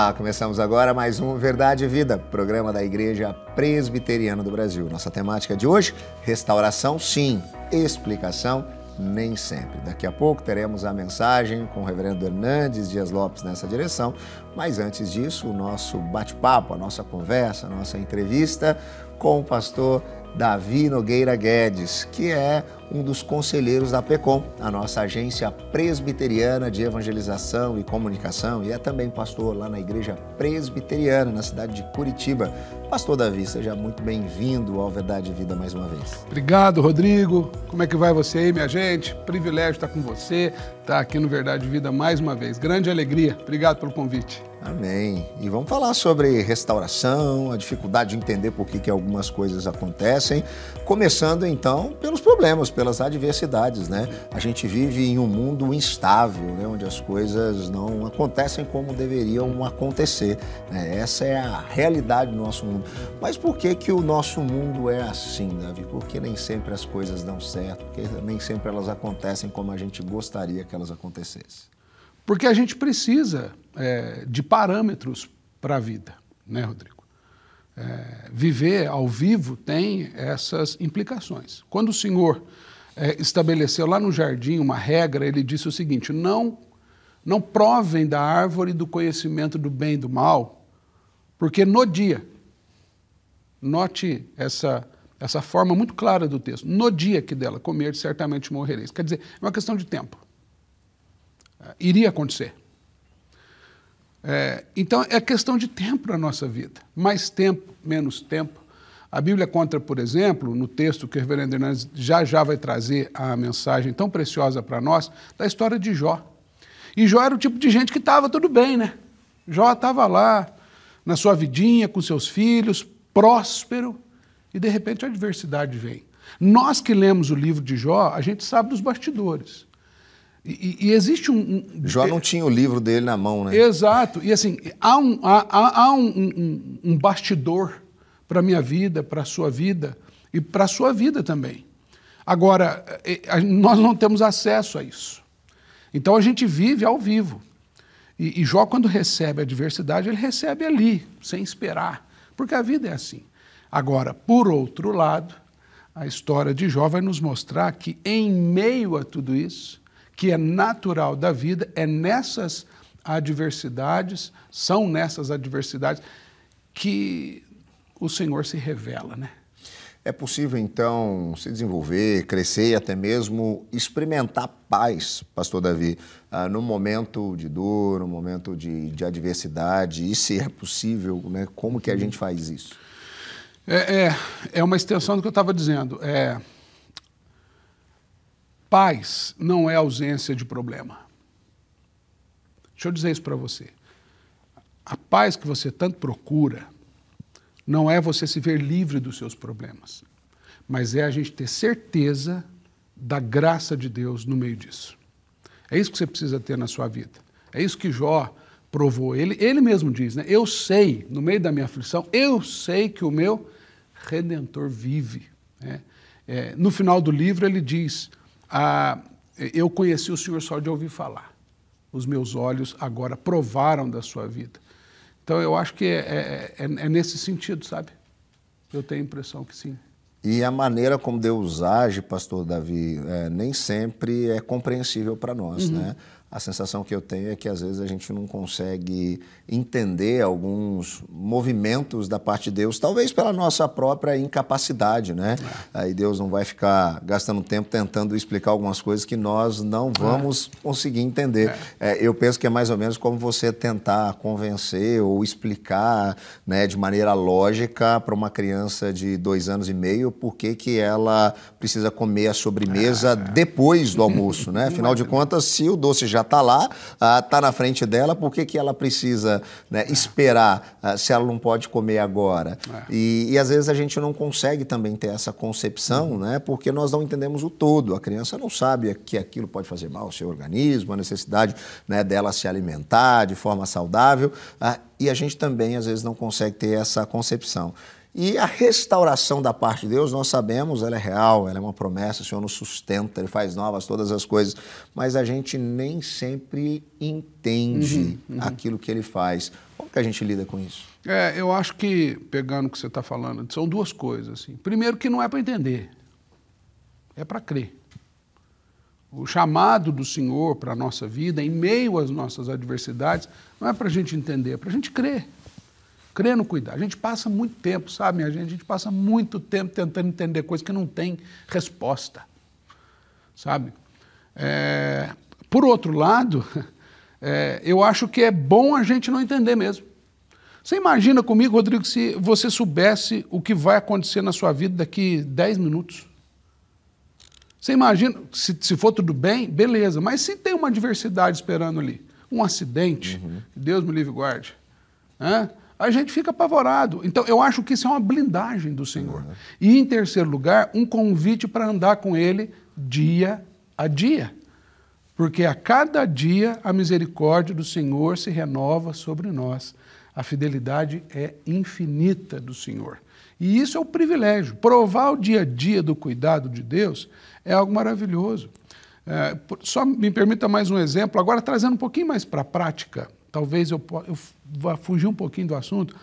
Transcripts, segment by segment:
Olá, começamos agora mais um Verdade e Vida, programa da Igreja Presbiteriana do Brasil. Nossa temática de hoje, restauração sim, explicação nem sempre. Daqui a pouco teremos a mensagem com o reverendo Hernandes Dias Lopes nessa direção, mas antes disso, o nosso bate-papo, a nossa conversa, a nossa entrevista com o pastor Davi Nogueira Guedes, que é um dos conselheiros da PECOM, a nossa agência presbiteriana de evangelização e comunicação, e é também pastor lá na Igreja Presbiteriana, na cidade de Curitiba. Pastor Davi, seja muito bem-vindo ao Verdade e Vida mais uma vez. Obrigado, Rodrigo. Como é que vai você aí, minha gente? Privilégio estar com você, estar aqui no Verdade e Vida mais uma vez. Grande alegria. Obrigado pelo convite. Amém. E vamos falar sobre restauração, a dificuldade de entender por que algumas coisas acontecem, começando então pelos problemas, pelas adversidades, né? A gente vive em um mundo instável, né? Onde as coisas não acontecem como deveriam acontecer, né? Essa é a realidade do nosso mundo. Mas por que o nosso mundo é assim, Davi? Porque nem sempre as coisas dão certo, porque nem sempre elas acontecem como a gente gostaria que elas acontecessem. Porque a gente precisa de parâmetros para a vida, né, Rodrigo? Viver ao vivo tem essas implicações. Quando o Senhor estabeleceu lá no jardim uma regra, ele disse o seguinte: não provem da árvore do conhecimento do bem e do mal, porque no dia, note essa forma muito clara do texto, no dia que dela comer, certamente morrereis. Quer dizer, é uma questão de tempo. Iria acontecer. Então, é questão de tempo na nossa vida. Mais tempo, menos tempo. A Bíblia conta, por exemplo, no texto que o reverendo Hernandes já vai trazer a mensagem tão preciosa para nós, da história de Jó. E Jó era o tipo de gente que estava tudo bem, né? Jó estava lá, na sua vidinha, com seus filhos, próspero, e de repente a adversidade vem. Nós que lemos o livro de Jó, a gente sabe dos bastidores. E existe Jó não tinha o livro dele na mão, né? Exato. E assim, há um bastidor para a minha vida, para a sua vida e para a sua vida também. Agora, nós não temos acesso a isso. Então a gente vive ao vivo. E Jó, quando recebe a adversidade, ele recebe ali, sem esperar. Porque a vida é assim. Agora, por outro lado, a história de Jó vai nos mostrar que em meio a tudo isso, que é natural da vida, são nessas adversidades que o Senhor se revela, né? É possível, então, se desenvolver, crescer e até mesmo experimentar paz, pastor Davi, no momento de dor, no momento de adversidade, e se é possível, né? Como que a gente faz isso? É uma extensão do que eu estava dizendo. Paz não é ausência de problema. Deixa eu dizer isso para você. A paz que você tanto procura não é você se ver livre dos seus problemas, mas é a gente ter certeza da graça de Deus no meio disso. É isso que você precisa ter na sua vida. É isso que Jó provou. Ele mesmo diz, né? Eu sei, no meio da minha aflição, eu sei que o meu Redentor vive. Né? No final do livro ele diz: eu conheci o Senhor só de ouvir falar. Os meus olhos agora provaram da sua vida. Então eu acho que é nesse sentido, sabe? Eu tenho a impressão que sim. E a maneira como Deus age, pastor Davi, nem sempre é compreensível para nós, né? A sensação que eu tenho é que às vezes a gente não consegue entender alguns movimentos da parte de Deus, talvez pela nossa própria incapacidade, né? Aí Deus não vai ficar gastando tempo tentando explicar algumas coisas que nós não vamos conseguir entender. Eu penso que é mais ou menos como você tentar convencer ou explicar, né, de maneira lógica para uma criança de 2 anos e meio por que ela precisa comer a sobremesa depois do almoço, né? Afinal de contas, se o doce já está lá, está na frente dela, por que ela precisa, né, esperar se ela não pode comer agora? E às vezes a gente não consegue também ter essa concepção, né, porque nós não entendemos o todo. A criança não sabe que aquilo pode fazer mal ao seu organismo, a necessidade, né, dela se alimentar de forma saudável, e a gente também às vezes não consegue ter essa concepção. E a restauração da parte de Deus, nós sabemos, ela é real, ela é uma promessa, o Senhor nos sustenta, Ele faz novas todas as coisas, mas a gente nem sempre entende aquilo que Ele faz. Como que a gente lida com isso? Eu acho que, pegando o que você está falando, são duas coisas. Assim. Primeiro, que não é para entender, é para crer. O chamado do Senhor para a nossa vida, em meio às nossas adversidades, não é para a gente entender, é para a gente crer. Crer no cuidado. A gente passa muito tempo, sabe, minha gente? A gente passa muito tempo tentando entender coisas que não tem resposta, sabe? Por outro lado, eu acho que é bom a gente não entender mesmo. Você imagina comigo, Rodrigo, se você soubesse o que vai acontecer na sua vida daqui 10 minutos? Você imagina, se for tudo bem, beleza, mas se tem uma adversidade esperando ali, um acidente, Deus me livre e guarde, a gente fica apavorado. Então, eu acho que isso é uma blindagem do Senhor. E, em terceiro lugar, um convite para andar com Ele dia a dia. Porque a cada dia a misericórdia do Senhor se renova sobre nós. A fidelidade é infinita do Senhor. E isso é o privilégio. Provar o dia a dia do cuidado de Deus é algo maravilhoso. Só me permita mais um exemplo, agora trazendo um pouquinho mais para a prática, talvez eu vá fugir um pouquinho do assunto,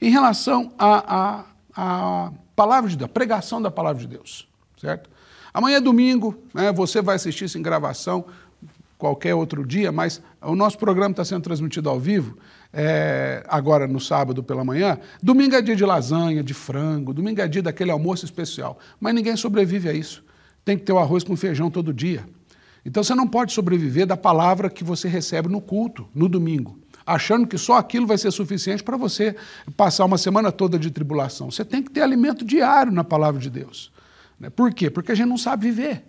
em relação à palavra de Deus, a pregação da palavra de Deus, certo? Amanhã é domingo, né, você vai assistir isso em gravação, qualquer outro dia, mas o nosso programa está sendo transmitido ao vivo, agora no sábado pela manhã. Domingo é dia de lasanha, de frango, domingo é dia daquele almoço especial, mas ninguém sobrevive a isso. Tem que ter o arroz com feijão todo dia. Então você não pode sobreviver da palavra que você recebe no culto, no domingo, achando que só aquilo vai ser suficiente para você passar uma semana toda de tribulação. Você tem que ter alimento diário na palavra de Deus. Por quê? Porque a gente não sabe viver.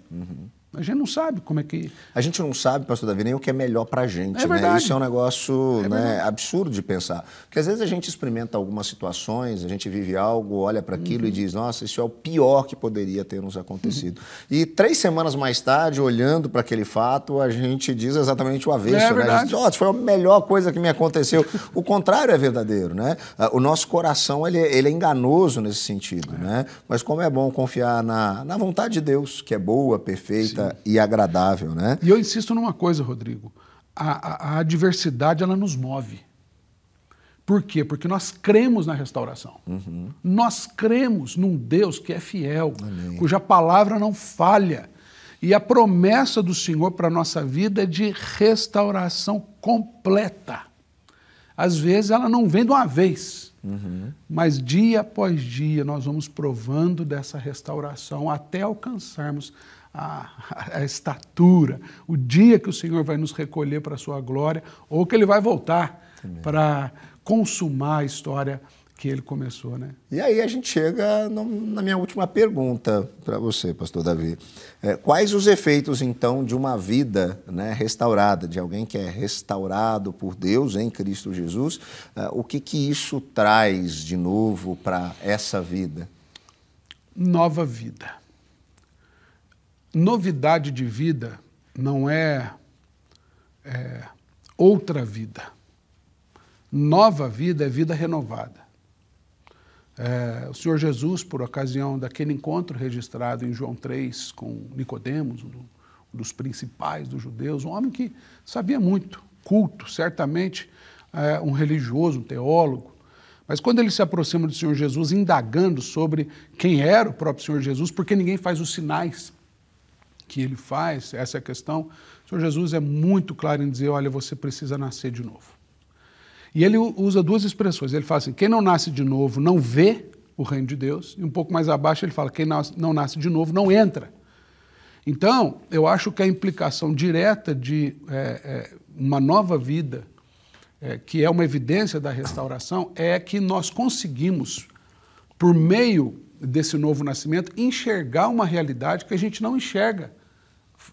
A gente não sabe como é que... A gente não sabe, pastor Davi, nem o que é melhor para a gente. Verdade. Né? Isso é um negócio absurdo de pensar. Porque às vezes a gente experimenta algumas situações, a gente vive algo, olha para aquilo e diz, nossa, isso é o pior que poderia ter nos acontecido. E 3 semanas mais tarde, olhando para aquele fato, a gente diz exatamente o avesso. Né? A gente diz, foi a melhor coisa que me aconteceu. O contrário é verdadeiro. Né? O nosso coração ele é enganoso nesse sentido. Né? Mas como é bom confiar na vontade de Deus, que é boa, perfeita, e agradável, né? E eu insisto numa coisa, Rodrigo, a adversidade ela nos move. Por quê? Porque nós cremos na restauração. Nós cremos num Deus que é fiel, cuja palavra não falha. E a promessa do Senhor para a nossa vida é de restauração completa. Às vezes ela não vem de uma vez, mas dia após dia nós vamos provando dessa restauração até alcançarmos a estatura, o dia que o Senhor vai nos recolher para a sua glória, ou que Ele vai voltar para consumar a história que Ele começou, né? E aí a gente chega na minha última pergunta para você, pastor Davi. Quais os efeitos, então, de uma vida, né, restaurada, de alguém que é restaurado por Deus em Cristo Jesus? O que isso traz de novo para essa vida? Nova vida. Novidade de vida não é outra vida. Nova vida é vida renovada. O Senhor Jesus, por ocasião daquele encontro registrado em João 3 com Nicodemos, um dos principais dos judeus, um homem que sabia muito, culto, certamente um religioso, um teólogo, mas quando ele se aproxima do Senhor Jesus, indagando sobre quem era o próprio Senhor Jesus, porque ninguém faz os sinais que ele faz, essa é a questão, o Senhor Jesus é muito claro em dizer, olha, você precisa nascer de novo. E ele usa 2 expressões, ele fala assim, quem não nasce de novo não vê o reino de Deus, e um pouco mais abaixo ele fala, quem não nasce de novo não entra. Então, eu acho que a implicação direta de uma nova vida, que é uma evidência da restauração, é que nós conseguimos, por meio desse novo nascimento, enxergar uma realidade que a gente não enxerga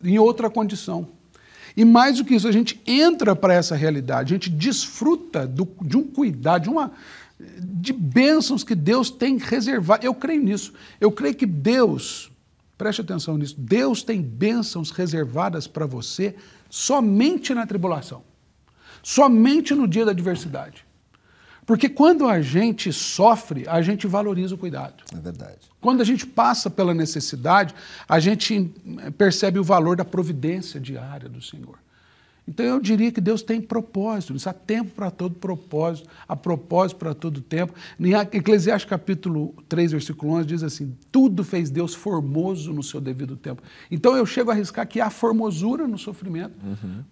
em outra condição. E mais do que isso, a gente entra para essa realidade, a gente desfruta de um cuidado, de bênçãos que Deus tem reservado. Eu creio nisso. Eu creio que Deus, preste atenção nisso, Deus tem bênçãos reservadas para você somente na tribulação, somente no dia da adversidade. Porque quando a gente sofre, a gente valoriza o cuidado. É verdade. Quando a gente passa pela necessidade, a gente percebe o valor da providência diária do Senhor. Então eu diria que Deus tem propósito, há tempo para todo propósito, há propósito para todo tempo. Em Eclesiastes capítulo 3, versículo 11, diz assim, tudo fez Deus formoso no seu devido tempo. Então eu chego a arriscar que há formosura no sofrimento,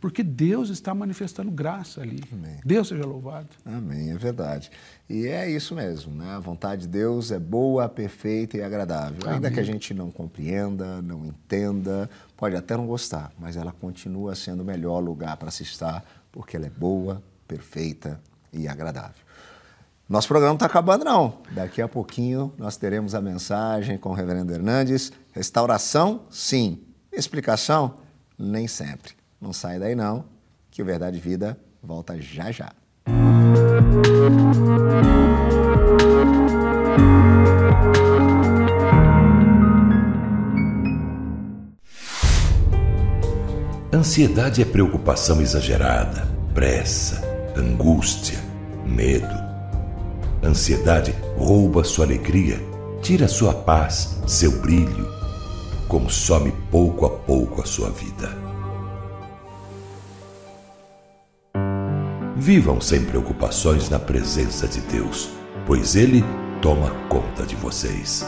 porque Deus está manifestando graça ali. Amém. Deus seja louvado. Amém, é verdade. E é isso mesmo, né? A vontade de Deus é boa, perfeita e agradável. Amém. Ainda que a gente não compreenda, não entenda, pode até não gostar, mas ela continua sendo o melhor lugar para se estar, porque ela é boa, perfeita e agradável. Nosso programa não está acabando, não. Daqui a pouquinho nós teremos a mensagem com o reverendo Hernandes. Restauração, sim. Explicação, nem sempre. Não sai daí, não, que o Verdade e Vida volta já já. Ansiedade é preocupação exagerada, pressa, angústia, medo. Ansiedade rouba sua alegria, tira sua paz, seu brilho, consome pouco a pouco a sua vida. Vivam sem preocupações na presença de Deus, pois Ele toma conta de vocês.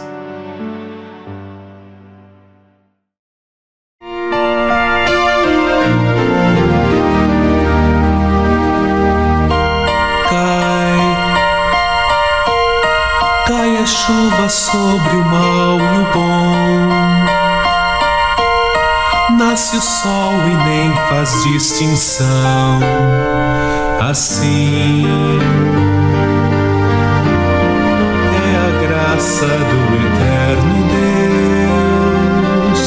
Cai a chuva sobre o mal e o bom. Nasce o sol e nem faz distinção. Assim é a graça do eterno Deus,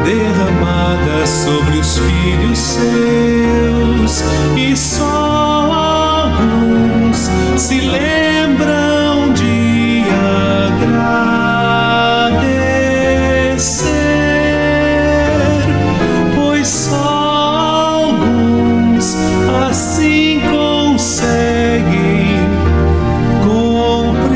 derramada sobre os filhos seus, e só alguns se lembram de agradecer, pois só assim conseguem compreender.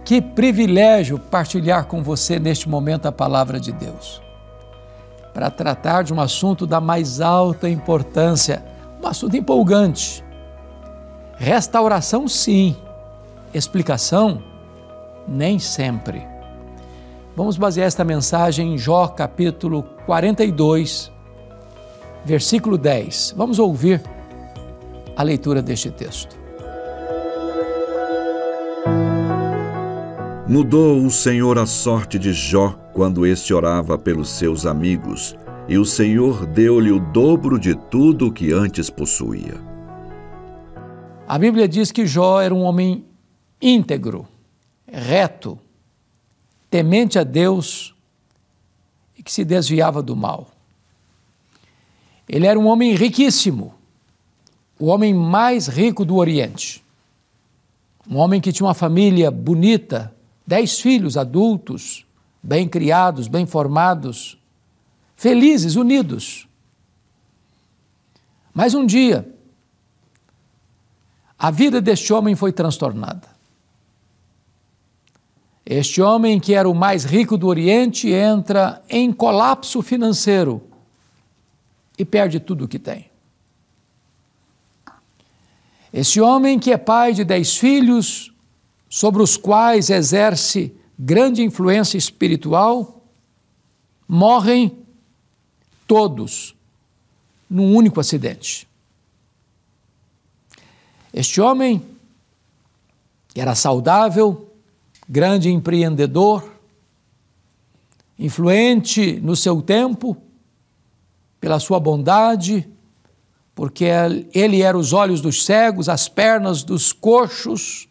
Que privilégio partilhar com você neste momento a palavra de Deus, para tratar de um assunto da mais alta importância, um assunto empolgante. Restauração, sim. Explicação, nem sempre. Vamos basear esta mensagem em Jó, capítulo 42, versículo 10. Vamos ouvir a leitura deste texto. Mudou o Senhor a sorte de Jó quando este orava pelos seus amigos, e o Senhor deu-lhe o dobro de tudo o que antes possuía. A Bíblia diz que Jó era um homem íntegro, reto, temente a Deus e que se desviava do mal. Ele era um homem riquíssimo, o homem mais rico do Oriente. Um homem que tinha uma família bonita, 10 filhos adultos, bem criados, bem formados, felizes, unidos. Mas um dia, a vida deste homem foi transtornada. Este homem, que era o mais rico do Oriente, entra em colapso financeiro e perde tudo o que tem. Esse homem, que é pai de 10 filhos, sobre os quais exerce grande influência espiritual, morrem todos num único acidente. Este homem era saudável, grande empreendedor, influente no seu tempo, pela sua bondade, porque ele era os olhos dos cegos, as pernas dos coxos,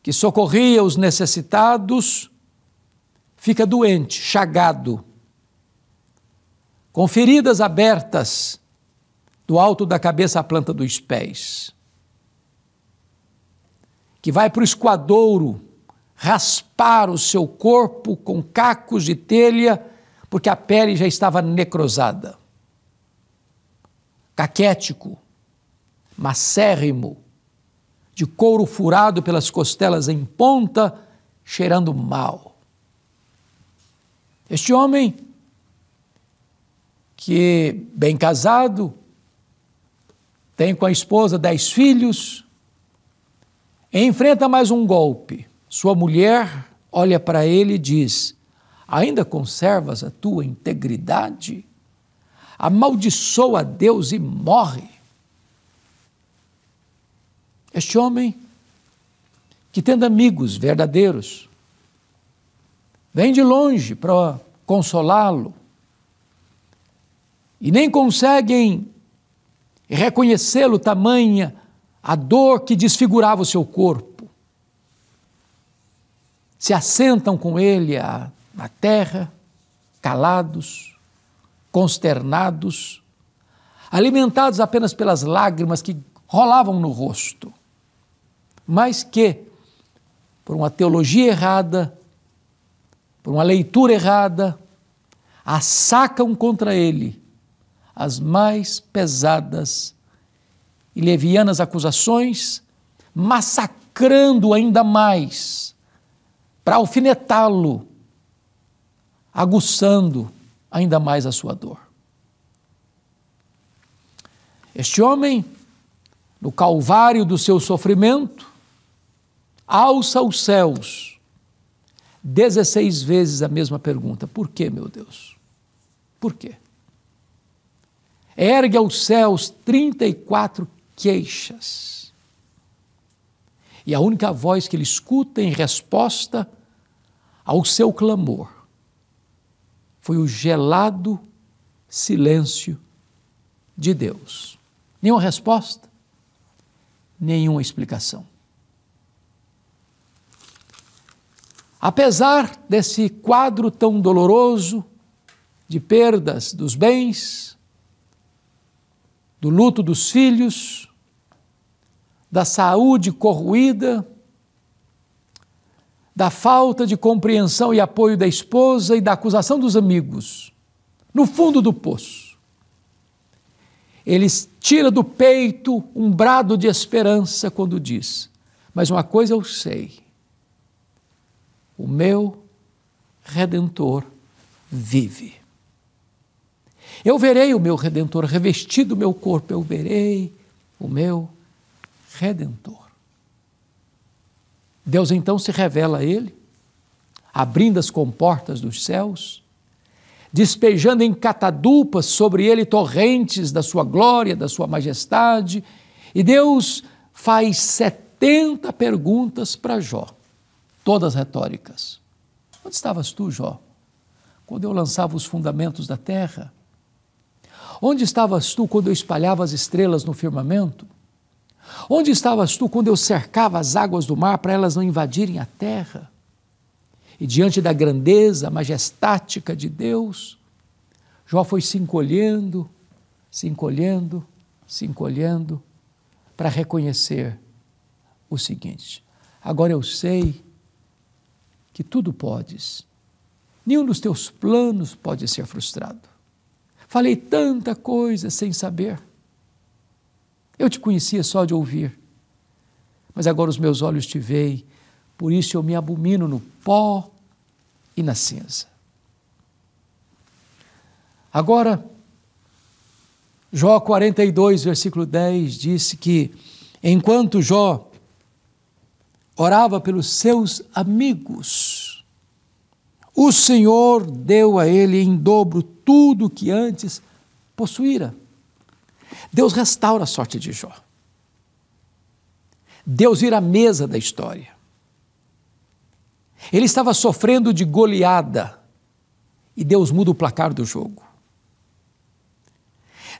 que socorria os necessitados, fica doente, chagado, com feridas abertas, do alto da cabeça à planta dos pés, que vai para o esquadouro raspar o seu corpo com cacos de telha, porque a pele já estava necrosada. Caquético, macérrimo, de couro furado pelas costelas em ponta, cheirando mal. Este homem, que bem casado, tem com a esposa 10 filhos, enfrenta mais um golpe. Sua mulher olha para ele e diz: ainda conservas a tua integridade? Amaldiçoa a Deus e morre. Este homem, que tendo amigos verdadeiros, vem de longe para consolá-lo e nem conseguem reconhecê-lo, tamanha a dor que desfigurava o seu corpo. Se assentam com ele na terra, calados, consternados, alimentados apenas pelas lágrimas que rolavam no rosto, mas que, por uma teologia errada, por uma leitura errada, assacam contra ele as mais pesadas e levianas acusações, massacrando ainda mais, para alfinetá-lo, aguçando ainda mais a sua dor. Este homem, no calvário do seu sofrimento, alça aos céus 16 vezes a mesma pergunta: por quê, meu Deus? Por quê? Ergue aos céus 34 queixas. E a única voz que ele escuta em resposta ao seu clamor foi o gelado silêncio de Deus. Nenhuma resposta, nenhuma explicação. Apesar desse quadro tão doloroso de perdas dos bens, do luto dos filhos, da saúde corroída, da falta de compreensão e apoio da esposa e da acusação dos amigos, no fundo do poço, ele tira do peito um brado de esperança quando diz: mas uma coisa eu sei, o meu Redentor vive. Eu verei o meu Redentor revestido o meu corpo, eu verei o meu Redentor. Deus então se revela a ele, abrindo as comportas dos céus, despejando em catadupas sobre ele torrentes da sua glória, da sua majestade, e Deus faz 70 perguntas para Jó, todas retóricas. Onde estavas tu, Jó, quando eu lançava os fundamentos da terra? Onde estavas tu quando eu espalhava as estrelas no firmamento? Onde estavas tu quando eu cercava as águas do mar para elas não invadirem a terra? E diante da grandeza majestática de Deus, Jó foi se encolhendo, para reconhecer o seguinte: agora eu sei que tudo podes, nenhum dos teus planos pode ser frustrado. Falei tanta coisa sem saber. Eu te conhecia só de ouvir, mas agora os meus olhos te veem, por isso eu me abomino no pó e na cinza. Agora, Jó 42, versículo 10, disse que enquanto Jó orava pelos seus amigos, o Senhor deu a ele em dobro tudo o que antes possuíra. Deus restaura a sorte de Jó. Deus vira a mesa da história. Ele estava sofrendo de goleada e Deus muda o placar do jogo.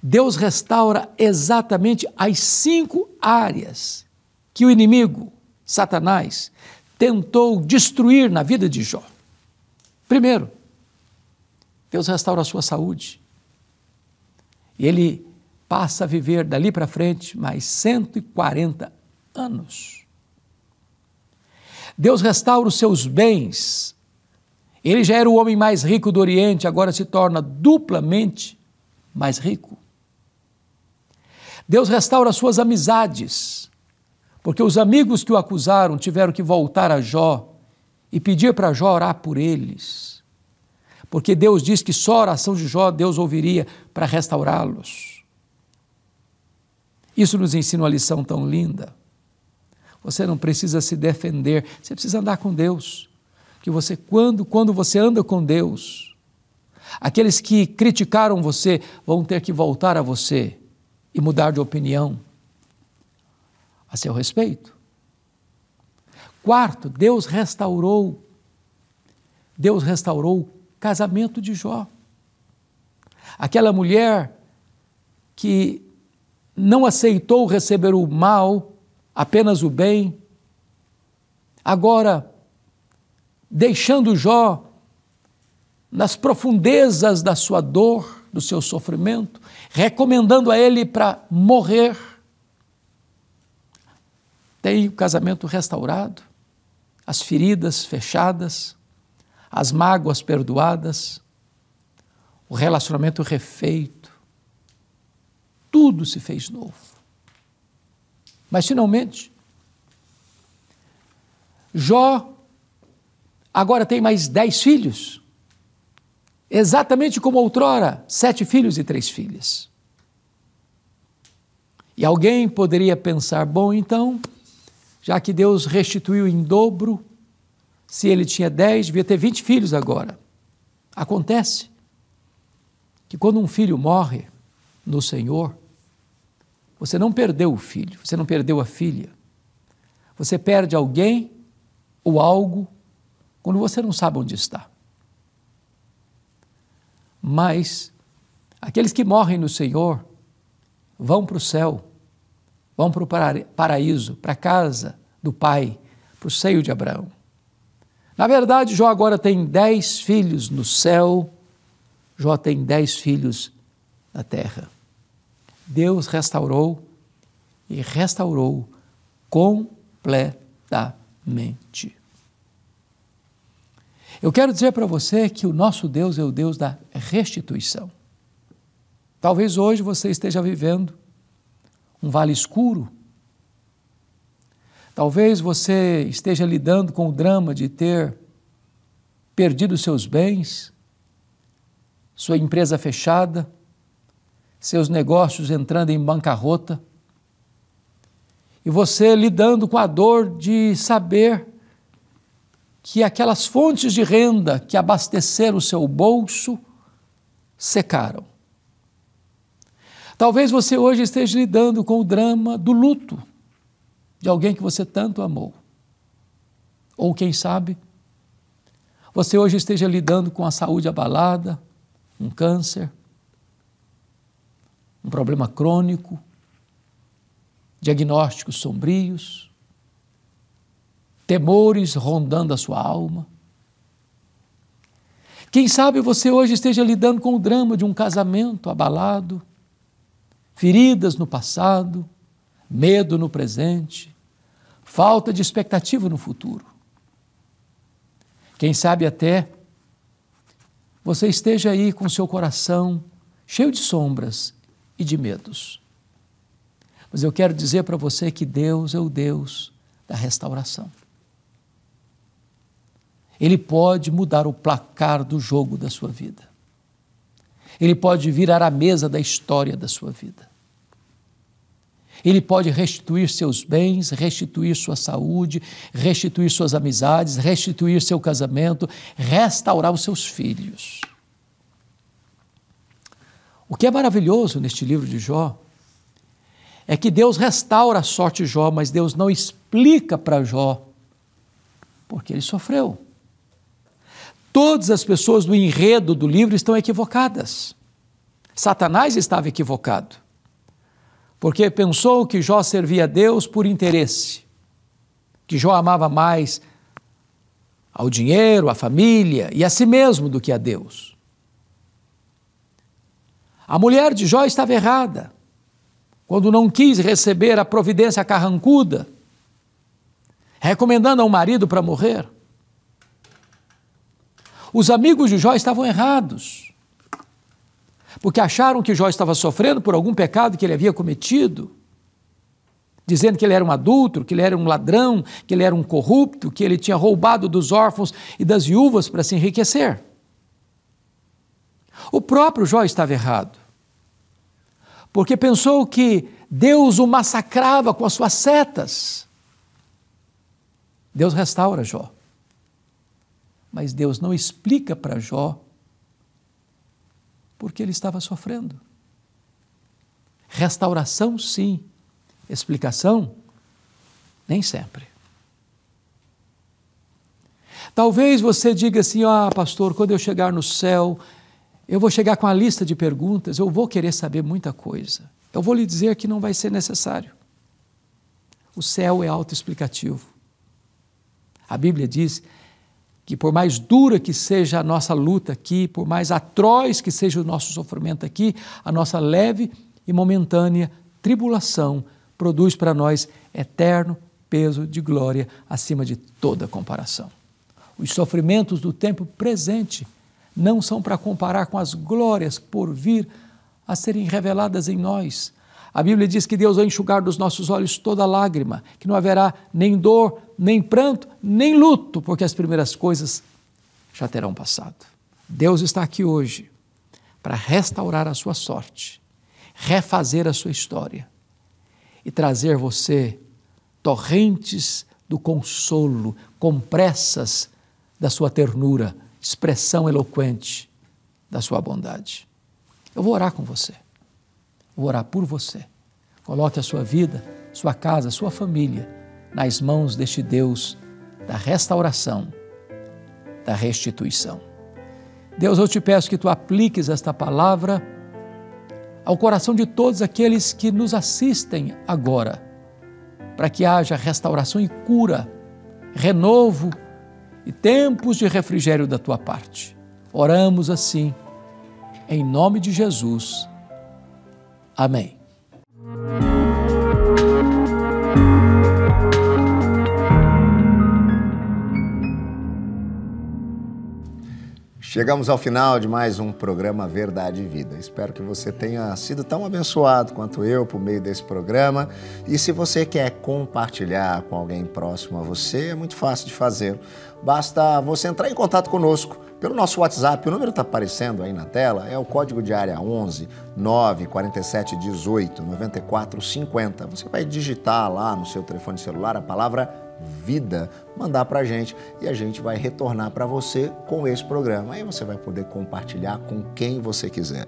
Deus restaura exatamente as 5 áreas que o inimigo, Satanás, tentou destruir na vida de Jó. Primeiro, Deus restaura a sua saúde. E ele passa a viver dali para frente mais 140 anos. Deus restaura os seus bens. Ele já era o homem mais rico do Oriente, agora se torna duplamente mais rico. Deus restaura as suas amizades, porque os amigos que o acusaram tiveram que voltar a Jó e pedir para Jó orar por eles. Porque Deus diz que só a oração de Jó Deus ouviria para restaurá-los. Isso nos ensina uma lição tão linda. Você não precisa se defender, você precisa andar com Deus. Que você, quando você anda com Deus, aqueles que criticaram você vão ter que voltar a você e mudar de opinião a seu respeito. Quarto, Deus restaurou o casamento de Jó. Aquela mulher que não aceitou receber o mal, apenas o bem, agora deixando Jó nas profundezas da sua dor, do seu sofrimento, recomendando a ele para morrer. Tem o casamento restaurado, as feridas fechadas, as mágoas perdoadas, o relacionamento refeito, tudo se fez novo. Mas finalmente, Jó agora tem mais 10 filhos, exatamente como outrora, 7 filhos e 3 filhas. E alguém poderia pensar, bom, então, já que Deus restituiu em dobro, se ele tinha 10, devia ter 20 filhos agora. Acontece que quando um filho morre no Senhor, você não perdeu o filho, você não perdeu a filha. Você perde alguém ou algo quando você não sabe onde está. Mas aqueles que morrem no Senhor vão para o céu, vão para o paraíso, para a casa do Pai, para o seio de Abraão. Na verdade, Jó agora tem 10 filhos no céu, Jó tem 10 filhos na terra. Deus restaurou e restaurou completamente. Eu quero dizer para você que o nosso Deus é o Deus da restituição. Talvez hoje você esteja vivendo um vale escuro. Talvez você esteja lidando com o drama de ter perdido seus bens, sua empresa fechada, seus negócios entrando em bancarrota, e você lidando com a dor de saber que aquelas fontes de renda que abasteceram o seu bolso secaram. Talvez você hoje esteja lidando com o drama do luto de alguém que você tanto amou. Ou quem sabe, você hoje esteja lidando com a saúde abalada, um câncer, um problema crônico, diagnósticos sombrios, temores rondando a sua alma. Quem sabe você hoje esteja lidando com o drama de um casamento abalado, feridas no passado, medo no presente, falta de expectativa no futuro. Quem sabe até você esteja aí com seu coração cheio de sombras e de medos. Mas eu quero dizer para você que Deus é o Deus da restauração. Ele pode mudar o placar do jogo da sua vida. Ele pode virar a mesa da história da sua vida. Ele pode restituir seus bens, restituir sua saúde, restituir suas amizades, restituir seu casamento, restaurar os seus filhos. O que é maravilhoso neste livro de Jó é que Deus restaura a sorte de Jó, mas Deus não explica para Jó porque ele sofreu. Todas as pessoas do enredo do livro estão equivocadas. Satanás estava equivocado, porque pensou que Jó servia a Deus por interesse, que Jó amava mais ao dinheiro, à família e a si mesmo do que a Deus. A mulher de Jó estava errada quando não quis receber a providência carrancuda, recomendando ao marido para morrer. Os amigos de Jó estavam errados, porque acharam que Jó estava sofrendo por algum pecado que ele havia cometido, dizendo que ele era um adúltero, que ele era um ladrão, que ele era um corrupto, que ele tinha roubado dos órfãos e das viúvas para se enriquecer. O próprio Jó estava errado, porque pensou que Deus o massacrava com as suas setas. Deus restaura Jó, mas Deus não explica para Jó porque ele estava sofrendo. Restauração, sim. Explicação, nem sempre. Talvez você diga assim, pastor, quando eu chegar no céu, eu vou chegar com a lista de perguntas, eu vou querer saber muita coisa. Eu vou lhe dizer que não vai ser necessário. O céu é autoexplicativo. A Bíblia diz que por mais dura que seja a nossa luta aqui, por mais atroz que seja o nosso sofrimento aqui, a nossa leve e momentânea tribulação produz para nós eterno peso de glória acima de toda comparação. Os sofrimentos do tempo presente não são para comparar com as glórias por vir a serem reveladas em nós. A Bíblia diz que Deus vai enxugar dos nossos olhos toda lágrima, que não haverá nem dor, nem pranto, nem luto, porque as primeiras coisas já terão passado. Deus está aqui hoje para restaurar a sua sorte, refazer a sua história e trazer você torrentes do consolo, compressas da sua ternura, expressão eloquente da sua bondade. Eu vou orar com você. Vou orar por você. Coloque a sua vida, sua casa, sua família nas mãos deste Deus da restauração, da restituição. Deus, eu te peço que tu apliques esta palavra ao coração de todos aqueles que nos assistem agora, para que haja restauração e cura, renovo e tempos de refrigério da tua parte. Oramos assim, em nome de Jesus. Amém. Chegamos ao final de mais um programa Verdade e Vida. Espero que você tenha sido tão abençoado quanto eu por meio desse programa. E se você quer compartilhar com alguém próximo a você, é muito fácil de fazer. Basta você entrar em contato conosco pelo nosso WhatsApp. O número está aparecendo aí na tela, é o código de área 11 947 18 94 50. Você vai digitar lá no seu telefone celular a palavra vida, mandar para a gente e a gente vai retornar para você com esse programa. Aí você vai poder compartilhar com quem você quiser.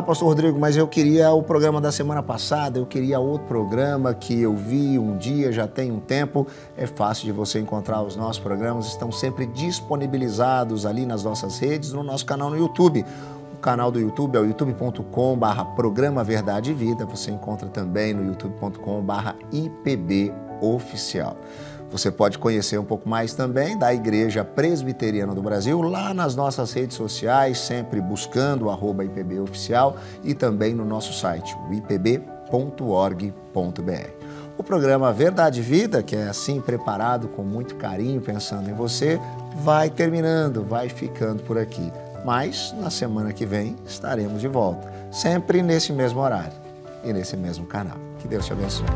Pastor Rodrigo, mas eu queria o programa da semana passada, eu queria outro programa que eu vi um dia, já tem um tempo. É fácil de você encontrar os nossos programas, estão sempre disponibilizados ali nas nossas redes, no nosso canal no YouTube. O canal do YouTube é o youtube.com/programa Verdade e Vida. Você encontra também no youtube.com/IPB Oficial. Você pode conhecer um pouco mais também da Igreja Presbiteriana do Brasil lá nas nossas redes sociais, sempre buscando @IPB Oficial e também no nosso site, ipb.org.br. O programa Verdade e Vida, que é assim preparado com muito carinho, pensando em você, vai terminando, vai ficando por aqui. Mas na semana que vem estaremos de volta, sempre nesse mesmo horário e nesse mesmo canal. Que Deus te abençoe.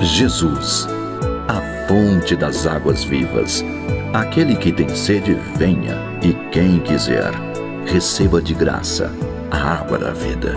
Jesus, a fonte das águas vivas. Aquele que tem sede, venha, e quem quiser, receba de graça a água da vida.